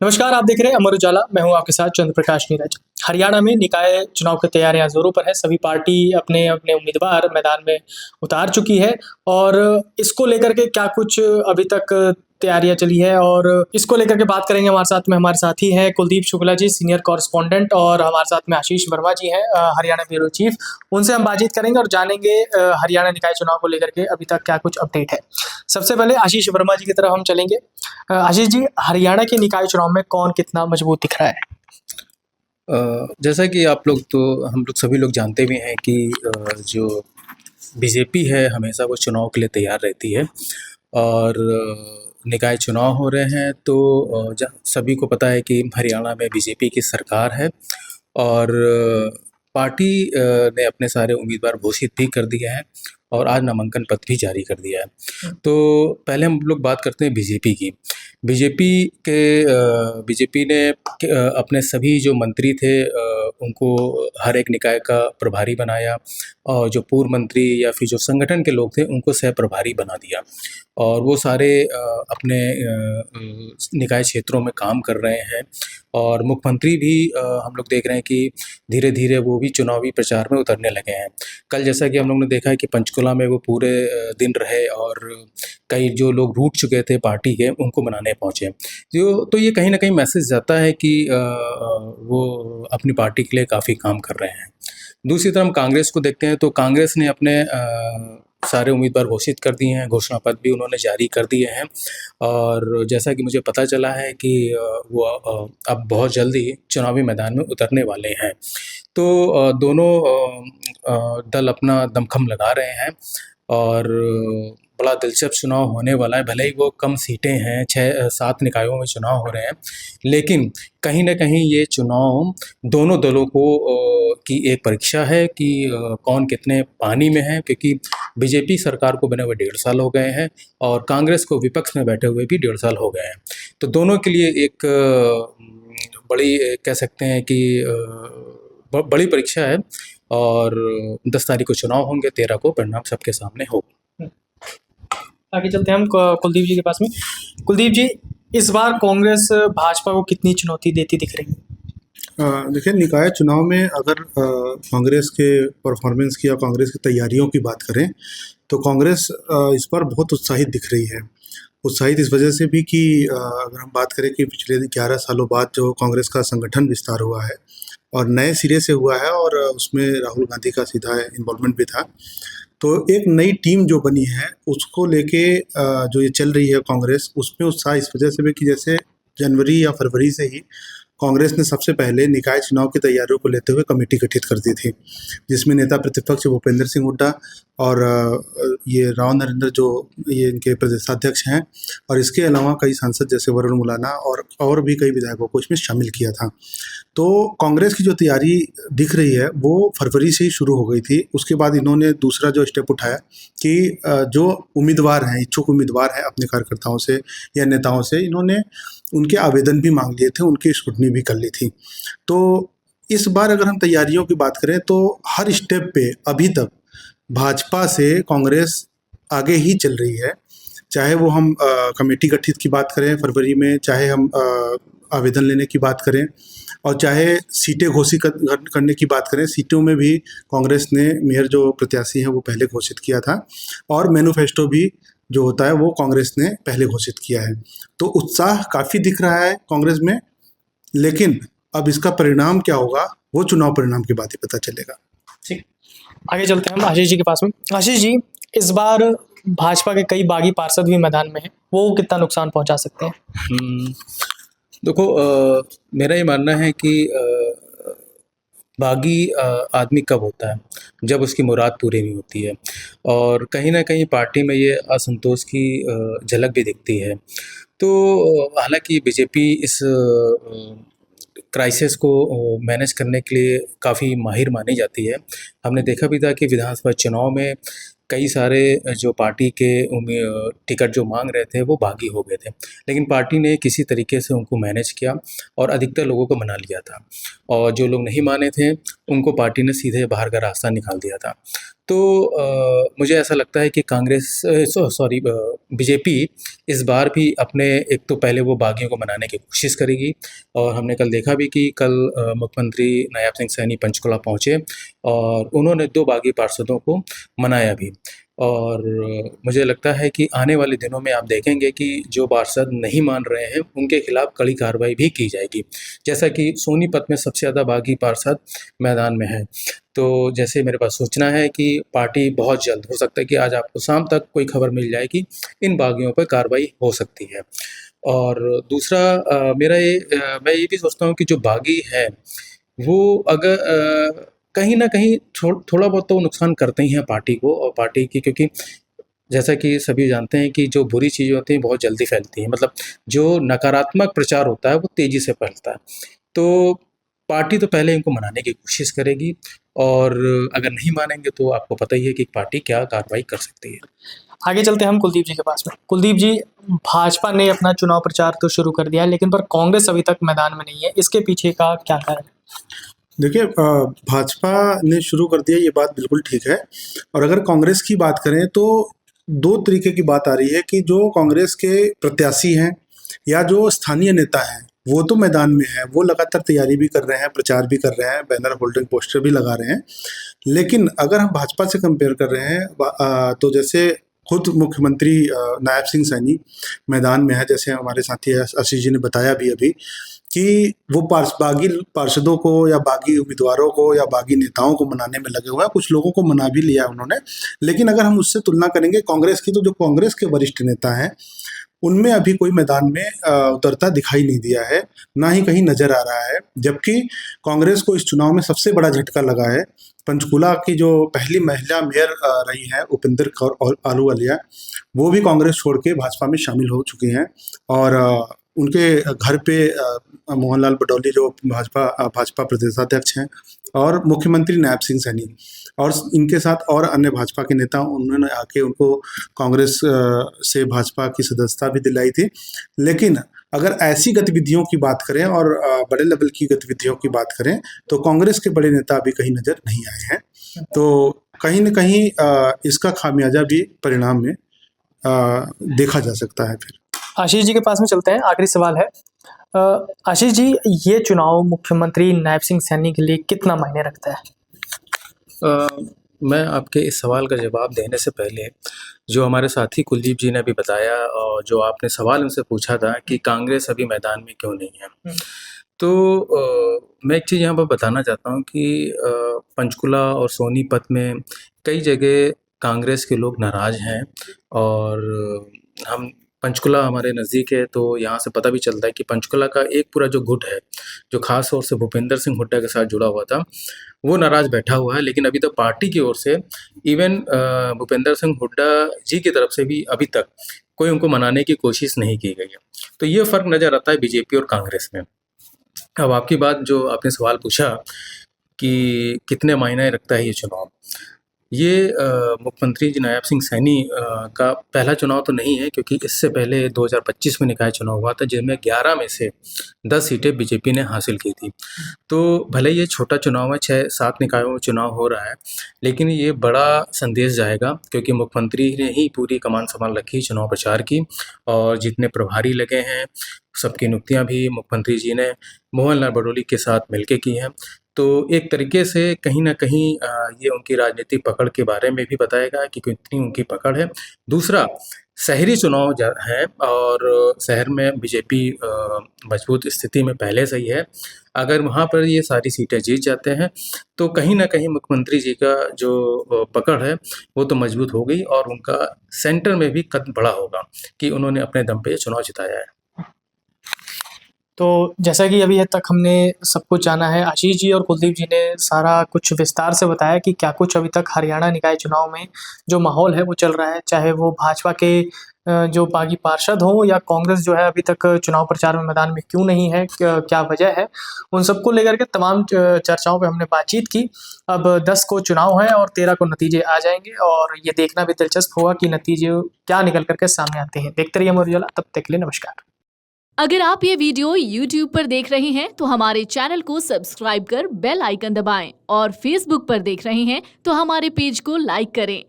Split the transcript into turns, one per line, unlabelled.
नमस्कार, आप देख रहे हैं अमर उजाला। मैं हूं आपके साथ चंद्र प्रकाश नीरज। हरियाणा में निकाय चुनाव की तैयारियां जोरों पर है। सभी पार्टी अपने अपने उम्मीदवार मैदान में उतार चुकी है और इसको लेकर के क्या कुछ अभी तक तैयारियां चली है और इसको लेकर के बात करेंगे। हमारे साथी हैं कुलदीप शुक्ला जी, सीनियर कॉरेस्पॉन्डेंट, और हमारे साथ में आशीष वर्मा जी हैं, हरियाणा ब्यूरो चीफ। उनसे हम बातचीत करेंगे और जानेंगे हरियाणा निकाय चुनाव को लेकर के अभी तक क्या कुछ अपडेट है। सबसे पहले आशीष वर्मा जी की तरफ हम चलेंगे। आशीष जी, हरियाणा के निकाय चुनाव में कौन कितना मजबूत दिख रहा है?
जैसा कि आप लोग तो हम लोग सभी लोग जानते भी हैं कि जो बीजेपी है हमेशा वो चुनाव के लिए तैयार रहती है और निकाय चुनाव हो रहे हैं तो सभी को पता है कि हरियाणा में बीजेपी की सरकार है और पार्टी ने अपने सारे उम्मीदवार घोषित भी कर दिए हैं और आज नामांकन पत्र भी जारी कर दिया है। तो पहले हम लोग बात करते हैं बीजेपी की। बीजेपी ने अपने सभी जो मंत्री थे उनको हर एक निकाय का प्रभारी बनाया और जो पूर्व मंत्री या फिर जो संगठन के लोग थे उनको सह प्रभारी बना दिया और वो सारे अपने निकाय क्षेत्रों में काम कर रहे हैं। और मुख्यमंत्री भी हम लोग देख रहे हैं कि धीरे धीरे वो भी चुनावी प्रचार में उतरने लगे हैं। कल जैसा कि हम लोग ने देखा है कि पंचकुला में वो पूरे दिन रहे और कई जो लोग रूठ चुके थे पार्टी के उनको मनाने पहुँचे। तो ये कहीं ना कहीं मैसेज जाता है कि वो अपनी पार्टी के लिए काफ़ी काम कर रहे हैं। दूसरी तरफ हम कांग्रेस को देखते हैं तो कांग्रेस ने अपने सारे उम्मीदवार घोषित कर दिए हैं, घोषणा पत्र भी उन्होंने जारी कर दिए हैं और जैसा कि मुझे पता चला है कि वो अब बहुत जल्दी चुनावी मैदान में उतरने वाले हैं। तो दोनों दल अपना दमखम लगा रहे हैं और बड़ा दिलचस्प चुनाव होने वाला है। भले ही वो कम सीटें हैं, 6-7 निकायों में चुनाव हो रहे हैं, लेकिन कहीं ना कहीं ये चुनाव दोनों दलों को की एक परीक्षा है कि कौन कितने पानी में है, क्योंकि बीजेपी सरकार को बने हुए 1.5 साल हो गए हैं और कांग्रेस को विपक्ष में बैठे हुए भी 1.5 साल हो गए हैं। तो दोनों के लिए एक बड़ी कह सकते हैं कि बड़ी परीक्षा है और 10 तारीख को चुनाव होंगे, 13 को परिणाम सबके सामने होगा।
आगे चलते हैं हम कुलदीप जी के पास में। कुलदीप जी, इस बार कांग्रेस भाजपा को कितनी चुनौती देती दिख रही है?
देखिए, निकाय चुनाव में अगर कांग्रेस के परफॉर्मेंस की या कांग्रेस की तैयारियों की बात करें तो कांग्रेस इस बार बहुत उत्साहित दिख रही है। उत्साहित इस वजह से भी कि अगर हम बात करें कि पिछले 11 सालों बाद जो कांग्रेस का संगठन विस्तार हुआ है और नए सिरे से हुआ है और उसमें राहुल गांधी का सीधा इन्वॉल्वमेंट भी था, तो एक नई टीम जो बनी है उसको लेके जो ये चल रही है कांग्रेस, उसमें उत्साह इस वजह से भी कि जैसे जनवरी या फरवरी से ही कांग्रेस ने सबसे पहले निकाय चुनाव की तैयारियों को लेते हुए कमेटी गठित कर दी थी, जिसमें नेता प्रतिपक्ष भूपेंद्र सिंह हुड्डा और ये राव नरेंद्र जो ये इनके प्रदेशाध्यक्ष हैं और इसके अलावा कई सांसद जैसे वरुण मुलाना और भी कई विधायकों को इसमें शामिल किया था। तो कांग्रेस की जो तैयारी दिख रही है वो फरवरी से ही शुरू हो गई थी। उसके बाद इन्होंने दूसरा जो स्टेप उठाया कि जो उम्मीदवार हैं, इच्छुक उम्मीदवार हैं, अपने कार्यकर्ताओं से या नेताओं से इन्होंने उनके आवेदन भी मांग लिए थे, उनकी स्क्रूटनी भी कर ली थी। तो इस बार अगर हम तैयारियों की बात करें तो हर स्टेप पे अभी तक भाजपा से कांग्रेस आगे ही चल रही है। चाहे वो हम कमेटी गठित की बात करें फरवरी में, चाहे हम आवेदन लेने की बात करें और चाहे सीटें घोषित करने की बात करें। सीटों में भी कांग्रेस ने मेयर जो प्रत्याशी हैं वो पहले घोषित किया था और मैनिफेस्टो भी जो होता है वो कांग्रेस ने पहले घोषित किया है। तो उत्साह काफ़ी दिख रहा है कांग्रेस में, लेकिन अब इसका परिणाम क्या होगा वो चुनाव परिणाम के बाद ही पता चलेगा।
ठीक, आगे चलते हैं हम आशीष जी के पास में। आशीष जी, इस बार भाजपा के कई बागी पार्षद भी मैदान में हैं, वो कितना नुकसान पहुंचा सकते हैं?
देखो, मेरा ये मानना है कि बागी आदमी कब होता है, जब उसकी मुराद पूरी नहीं होती है और कहीं ना कहीं पार्टी में ये असंतोष की झलक भी दिखती है। तो हालांकि बीजेपी इस क्राइसिस को मैनेज करने के लिए काफ़ी माहिर मानी जाती है। हमने देखा भी था कि विधानसभा चुनाव में कई सारे जो पार्टी के टिकट जो मांग रहे थे वो बागी हो गए थे, लेकिन पार्टी ने किसी तरीके से उनको मैनेज किया और अधिकतर लोगों को मना लिया था और जो लोग नहीं माने थे उनको पार्टी ने सीधे बाहर का रास्ता निकाल दिया था। तो मुझे ऐसा लगता है कि बीजेपी इस बार भी अपने एक तो पहले वो बागियों को मनाने की कोशिश करेगी, और हमने कल देखा भी कि कल मुख्यमंत्री नायब सिंह सैनी पंचकुला पहुँचे और उन्होंने 2 बागी पार्षदों को मनाया भी। और मुझे लगता है कि आने वाले दिनों में आप देखेंगे कि जो पार्षद नहीं मान रहे हैं उनके खिलाफ कड़ी कार्रवाई भी की जाएगी। जैसा कि सोनीपत में सबसे ज़्यादा बागी पार्षद मैदान में हैं। तो जैसे मेरे पास सूचना है कि पार्टी बहुत जल्द, हो सकता है कि आज आपको शाम तक कोई खबर मिल जाए कि इन बागियों पर कार्रवाई हो सकती है। और दूसरा मैं ये भी सोचता हूँ कि जो बागी हैं वो अगर कहीं न कहीं थोड़ा बहुत तो नुकसान करते ही हैं पार्टी को और पार्टी की, क्योंकि जैसा कि सभी जानते हैं कि जो बुरी चीज़ें होती हैं बहुत जल्दी फैलती हैं। मतलब जो नकारात्मक प्रचार होता है वो तेज़ी से फैलता है। तो पार्टी तो पहले इनको मनाने की कोशिश करेगी, और अगर नहीं मानेंगे तो आपको पता ही है कि पार्टी क्या कार्रवाई कर सकती है।
आगे चलते हैं हम कुलदीप जी के पास में। कुलदीप जी, भाजपा ने अपना चुनाव प्रचार तो शुरू कर दिया है, लेकिन पर कांग्रेस अभी तक मैदान में नहीं है। इसके पीछे का क्या कारण है?
देखिए, भाजपा ने शुरू कर दिया, ये बात बिल्कुल ठीक है। और अगर कांग्रेस की बात करें तो 2 तरीके की बात आ रही है कि जो कांग्रेस के प्रत्याशी हैं या जो स्थानीय नेता हैं वो तो मैदान में है, वो लगातार तैयारी भी कर रहे हैं, प्रचार भी कर रहे हैं, बैनर होल्डिंग पोस्टर भी लगा रहे हैं। लेकिन अगर हम भाजपा से कंपेयर कर रहे हैं तो जैसे खुद मुख्यमंत्री नायब सिंह सैनी मैदान में है, जैसे हमारे साथी आशीष जी ने बताया भी अभी कि वो बागी पार्षदों को या बागी उम्मीदवारों को या बागी नेताओं को मनाने में लगे हुए हैं। कुछ लोगों को मना भी लिया उन्होंने। लेकिन अगर हम उससे तुलना करेंगे कांग्रेस की, तो जो कांग्रेस के वरिष्ठ नेता हैं उनमें अभी कोई मैदान में उतरता दिखाई नहीं दिया है, ना ही कहीं नजर आ रहा है। जबकि कांग्रेस को इस चुनाव में सबसे बड़ा झटका लगा है। पंचकुला की जो पहली महिला मेयर रही है उपिंदर कौर आलूवालिया, वो भी कांग्रेस छोड़ के भाजपा में शामिल हो चुकी हैं। और उनके घर पे मोहनलाल बडौली जो भाजपा प्रदेशाध्यक्ष हैं, और मुख्यमंत्री नायब सिंह सैनी और इनके साथ और अन्य भाजपा के नेता, उन्होंने आके उनको कांग्रेस से भाजपा की सदस्यता भी दिलाई थी। लेकिन अगर ऐसी गतिविधियों की बात करें और बड़े लेवल की गतिविधियों की बात करें तो कांग्रेस के बड़े नेता अभी कहीं नजर नहीं आए हैं। तो कहीं न कहीं इसका खामियाजा भी परिणाम में देखा जा सकता है। फिर
आशीष जी के पास में चलते हैं। आखिरी सवाल है, आशीष जी, ये चुनाव मुख्यमंत्री नायब सिंह सैनी के लिए कितना मायने रखता है?
मैं आपके इस सवाल का जवाब देने से पहले जो हमारे साथी कुलदीप जी ने भी बताया और जो आपने सवाल उनसे पूछा था कि कांग्रेस अभी मैदान में क्यों नहीं है, तो मैं एक चीज़ यहाँ पर बताना चाहता हूँ कि पंचकुला और सोनीपत में कई जगह कांग्रेस के लोग नाराज़ हैं। और हम पंचकुला हमारे नज़दीक है, तो यहाँ से पता भी चलता है कि पंचकुला का एक पूरा जो गुट है, जो खास तौर से भूपेंद्र सिंह हुड्डा के साथ जुड़ा हुआ था, वो नाराज़ बैठा हुआ है। लेकिन अभी तक पार्टी की ओर से इवन भूपेंद्र सिंह हुड्डा जी की तरफ से भी अभी तक कोई उनको मनाने की कोशिश नहीं की गई है। तो ये फ़र्क नज़र आता है बीजेपी और कांग्रेस में। अब आपकी बात, जो आपने सवाल पूछा कि कितने मायने रखता है ये चुनाव, ये मुख्यमंत्री जी नायब सिंह सैनी का पहला चुनाव तो नहीं है, क्योंकि इससे पहले 2025 में निकाय चुनाव हुआ था, जिसमें 11 में से 10 सीटें बीजेपी ने हासिल की थी। तो भले ये छोटा चुनाव है, 6-7 निकायों में चुनाव हो रहा है, लेकिन ये बड़ा संदेश जाएगा, क्योंकि मुख्यमंत्री ने ही पूरी कमान संभाल रखी चुनाव प्रचार की, और जितने प्रभारी लगे हैं सबकी नियुक्तियाँ भी मुख्यमंत्री जी ने मोहनलाल बडौली के साथ मिलकर की हैं। तो एक तरीके से कहीं न कहीं ये उनकी राजनीतिक पकड़ के बारे में भी बताएगा कि कितनी उनकी पकड़ है। दूसरा, शहरी चुनाव है और शहर में बीजेपी मजबूत स्थिति में पहले से ही है। अगर वहाँ पर ये सारी सीटें जीत जाते हैं तो कहीं न कहीं मुख्यमंत्री जी का जो पकड़ है वो तो मजबूत हो गई, और उनका सेंटर में भी कद बड़ा होगा कि उन्होंने अपने दम पे ये चुनाव जिताया है।
तो जैसा कि अभी तक हमने सब कुछ जाना है, आशीष जी और कुलदीप जी ने सारा कुछ विस्तार से बताया कि क्या कुछ अभी तक हरियाणा निकाय चुनाव में जो माहौल है वो चल रहा है, चाहे वो भाजपा के जो बागी पार्षद हों या कांग्रेस जो है अभी तक चुनाव प्रचार में मैदान में क्यों नहीं है, क्या वजह है, उन सबको लेकर के तमाम चर्चाओं पे हमने बातचीत की। अब 10 को चुनाव है और 13 को नतीजे आ जाएंगे, और ये देखना भी दिलचस्प होगा कि नतीजे क्या निकल करके सामने आते हैं। देखते रहिए अमर उजाला, तब तक के लिए नमस्कार।
अगर आप ये वीडियो YouTube पर देख रहे हैं तो हमारे चैनल को सब्सक्राइब कर बेल आइकन दबाएं और Facebook पर देख रहे हैं तो हमारे पेज को लाइक करें।